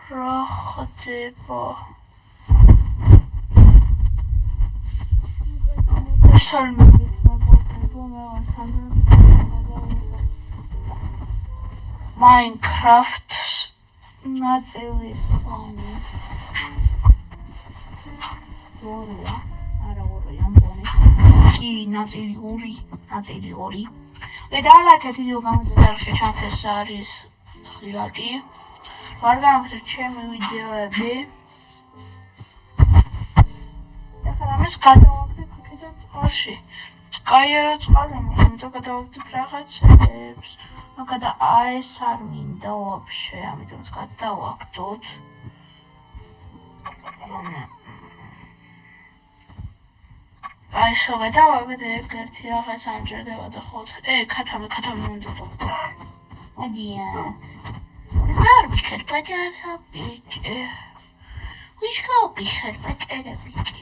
რა ხდება? Minecraft ნაწილი 2 არა 2 ამბონი კი ნაწილი 2 დალაიქეთ ვიდეო გამოდარში ჩანთეს არის ხილაკი ვარ გამოგცეთ ჩემი ვიდეოები ეხლა ამას გადავაგდებ აქედან წყალში კაიერა წყალი იმიტომ გადავაგდებ რაღაცებს მაგადა ეს არ მინდა ვაფშე ამიტომ გადავაგდოთ აი შო გადავაგდებ ერთი რაღაც ამჯერდება და ხო ქათამი უნდა დავდო მადია არ ვიქარ პაჭარა ბიჭი ვიშკო ვიქარ პაჭარა ბიჭი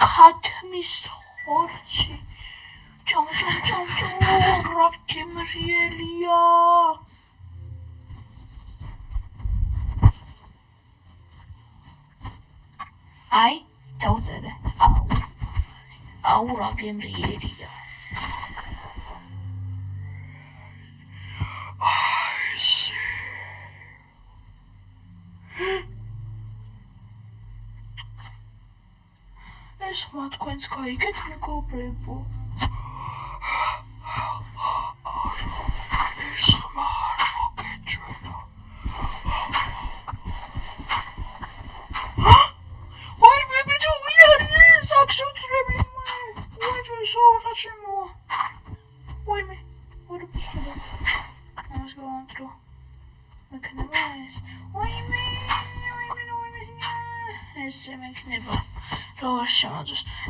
ქათმის ხორცი Чом, Рафтимриелия. Ай, таузере. Ау, Рафтимриелия. I see. ეს თქვენს გაიგეთ მეგობრებო.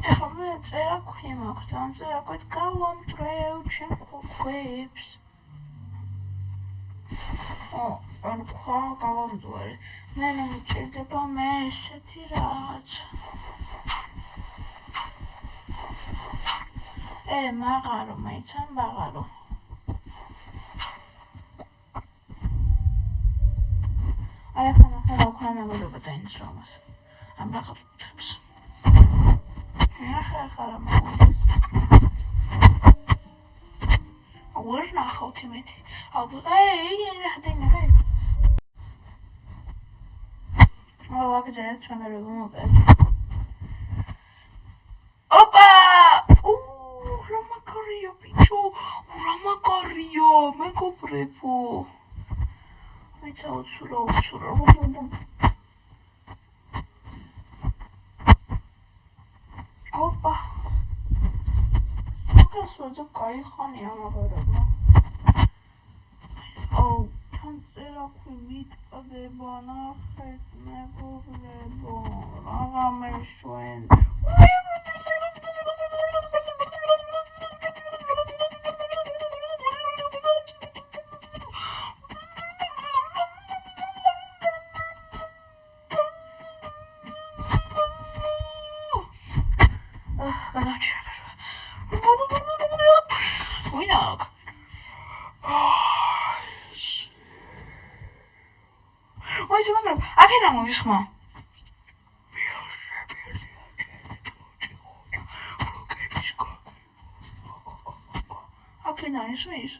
Ეხლა მე წერაქვი მაქვს და ამ წერაქვით გავამტრევ ჩემ ქვებს. ან ხა გავამწვარი. მე მომჭირდება მე ესეთი რაღაც. მაღარო მეცან მაღარო. აი ახლა ნახე რა მეგობრებო დაინცრომას. ამ რაღაც უთხებს. ახლა Where's not ultimate? Hey. Oh, look at that. Trying to remove it. Opa! Oh, Ramakario, bicho. Ramakario. Me comprepo. I tell you, Opa! Look at the guy, honey, I'm about it. Oh, can't say that we meet a day, but not hit me, I'm a friend. Come on. Okay, nice.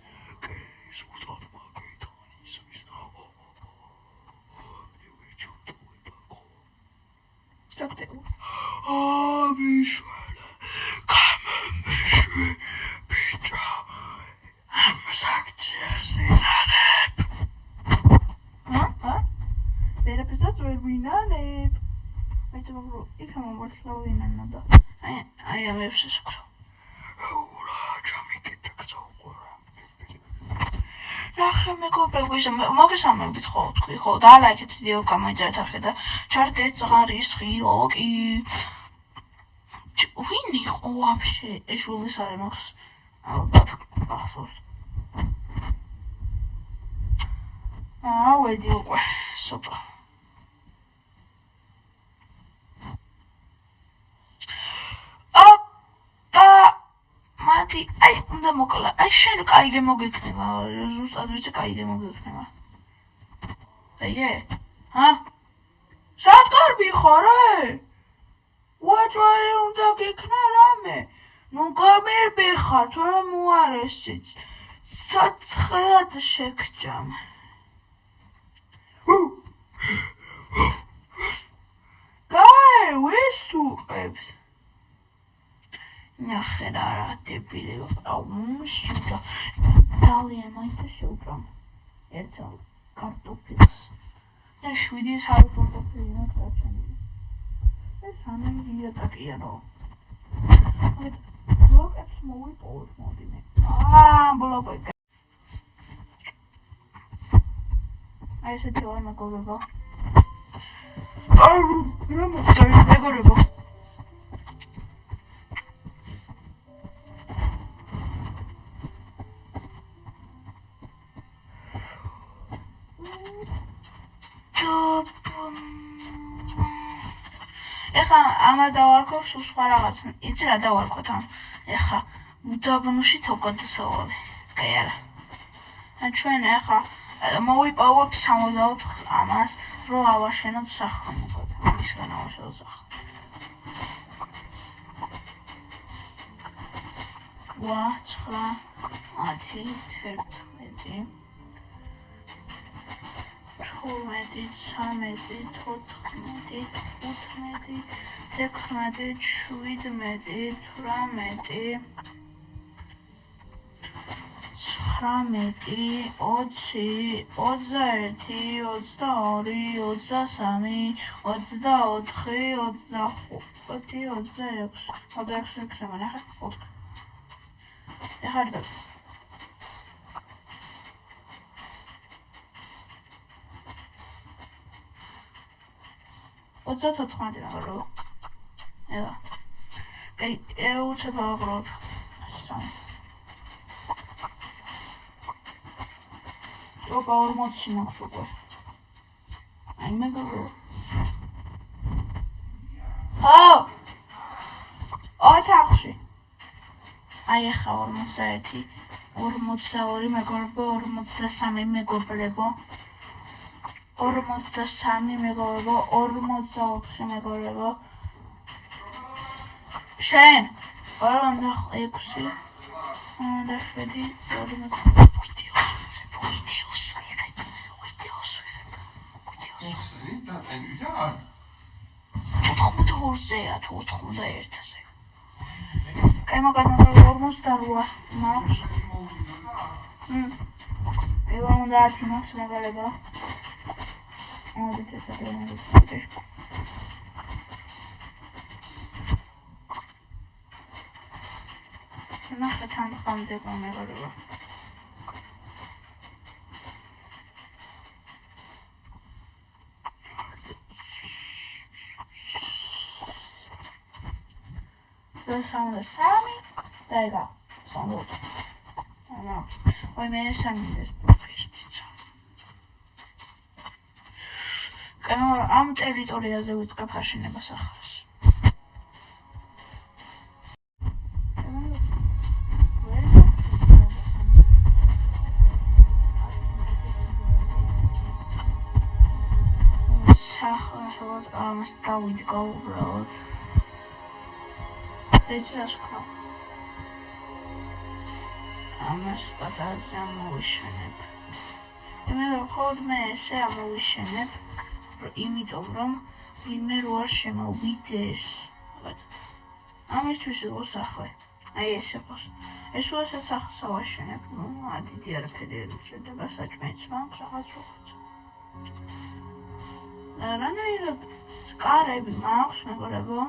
I am obsessed. ნახე მეგობრებო, მოგესალმებით ხო თქვი ხო და ლაიქეთ ვიდეო გამოიწერეთ არხი და ჩართეთ ზღარის ღირო კი ვინ იყო ვაფშე ეშულის არ მაქვს ალბათ ახსოვს ვედი უკვე სუპერ აი უნდა მოკლა აი შენ კაი გემოგექნება ზუსტად ვიცი კაი გემოგექნება Veye? Ha? Saat garbi khore? Uaçvare unda gekna rame. Nu gamer bexar, tore muaresits. Saat xelat shekjam. Gay, wisuqebs. ნახე რა დებილი აუმშიტა ძალიან მაინც შეუბრამ ერთად კარტოფილს და 7 საათი კარტოფილი ნახაჩანი ეს ამერია ტაკიანო ბლოკებს მოვიპოვოთ მოდიმე ბლოკები აი ესეთი ვარ მეგობრებო მეგობრებო ეხა ამა დავარქო სხვა რაღაც იცი რა დავარქოთ ამ ეხა უდაბნოში თოკადასავალი კაი არა ან ჩვენ ეხა მოვიპოვოთ 64 ამას რო ავაშენოთ სახლი მოგოთ ისგან ავაშენოთ სახლი ვა 9 10 11 12, 13, 14, 15, 16, 17, 18, 19, 20, 21, 22, 23, 24, 25, 26 crema nahar fotk. Nahar da. Oca tatmadı nahar. Evet. Uça bağırıp. O bağırma düşünmek çok var. Ayme görüyor. Oh! O taksi. Ay xaormos ერთი 42 მეგობრებო 43 მეგობრებო 43 მეგობრებო 44 მეგობრებო შენ 46 და 7 42-ია თუ 91-ზე. Კაი მაგალითად 48 მაქვს. უნდა 10 მაქვს მაგალითად. მოდით ეს არის. ნახე თან ხამდე გამეღება. Sound Sammy, there you go. Sound good. I know. Oi, me Sammy this picture. ამ ტერიტორიაზე ვიწყებ აშენებას ახალს. სახელმწიფოს ამას დავიდგა უბრალოდ. Ეჭრაშკა. ამას პატარზე ამოვიშენებ. მე ხოლმე ესე ამოვიშენებ, იმიტომ რომ ვინმე რო არ შემოვიდეს. ამისთვის იყო სახვე. აი ეს იყოს. ეს უასაც სახლს ავაშენებ, ნუ დიდი არაფერი არ უჭირდება საჭმეც მაქვს რაღაც რაღაც. რანაირად კარები მაქვს მეგობრებო.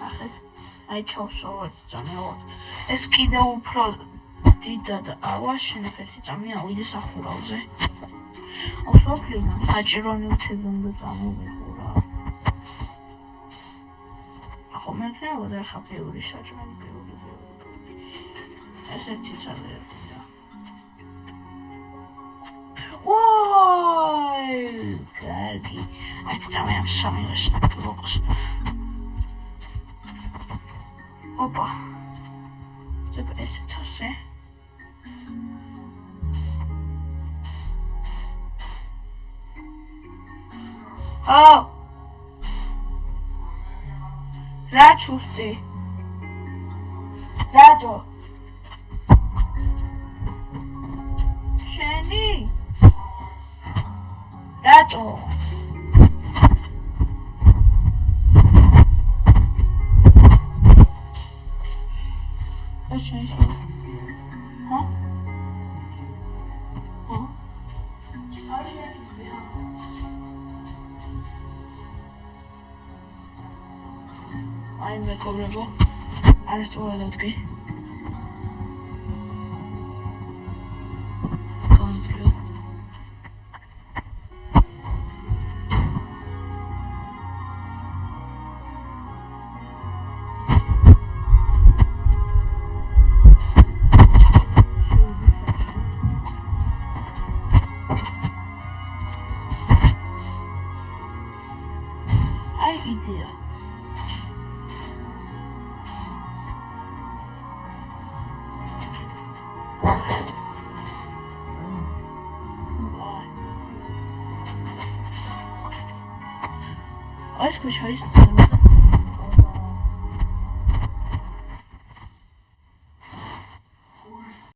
ახეთ აი ჩავსოვოთ წამეოთ ეს კიდე უფრო დიდად ავაშენებ ერთი წამი ავიდე სახურავზე ოსოფლიდან საჭირო ნივთები წამოვიღურა ხომ მექნებოდა ხა ბევრი საჭმელი ბევრი ეს ერთი წამი ვაი კარგი აი წამი ამ სამილეს ბლოკს Opa. Żeby esy czasy. რა ჩუსტი? რატო? შენი? რატო? შენი? ჰა? აი მეგობრებო, არასწორად ვდგე. განძლო. აი იდეა. Aşk mı şahit